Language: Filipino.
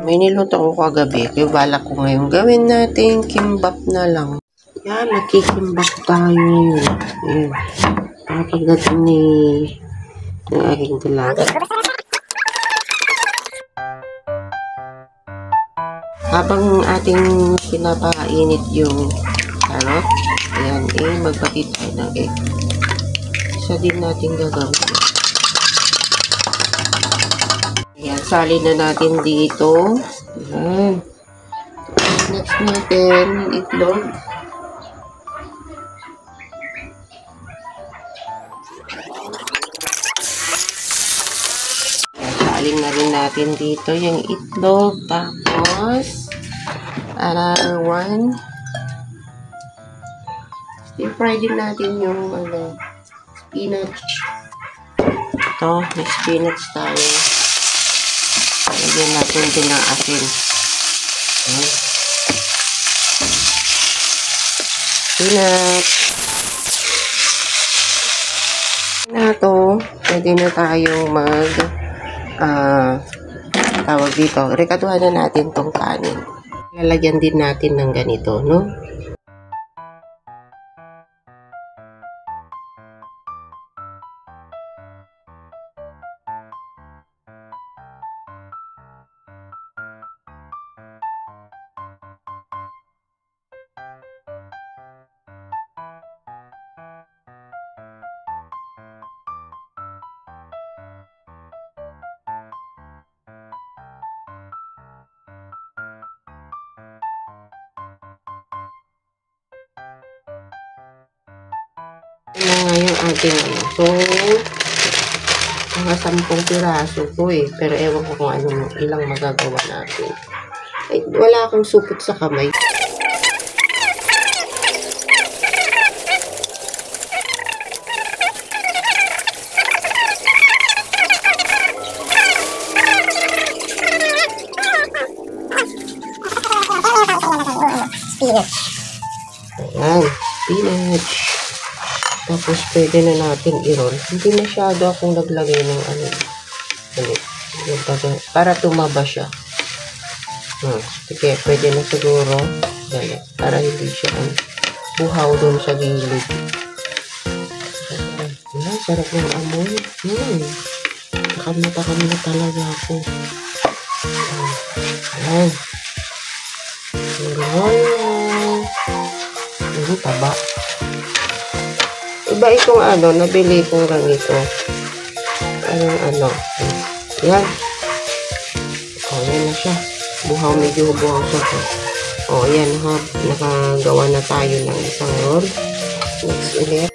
May niluto ko kagabi. Kaya balak ko ngayon gawin natin kimbap na lang. Yan, magkikimbap tayo ngayon. Ayan. Pagdating ng aking dalaga. Habang ating pinapainit yung carrot, ayan, magpati tayo ng egg. Isa din natin gagawin. Ayan, salin na natin dito. Ayan. Next natin, itlog. Salin na rin natin dito yung itlog. Tapos, another one. Stir-fry din natin yung spinach. Ito, may spinach tayo. Lagyan natin din ng asin. Spinach. Na to, pwede na tayong tawag dito, rekaduhan na natin tong kanin. Lalagyan din natin ng ganito, no? Na nga yung ating So, mga 10 piraso po pero ewan ko kung ilang magagawa natin. Ay, wala akong supot sa kamay. Spinach. Ayan, spinach. Tapos, pwede na natin i-roll. Hindi masyado akong naglagay ng para tumaba siya. Sige, pwede na siguro. Ganun, para hindi siya buhaw dun sa gilid. Ayan, sarap ng amoy. Takam na talaga ako. Ayan. Ayan. Taba. Iba itong nabili kong ganito. Yan. Yan na siya. Medyo buhaw siya. Yan ha. Nakagawa na tayo ng isang roll. Next ulit.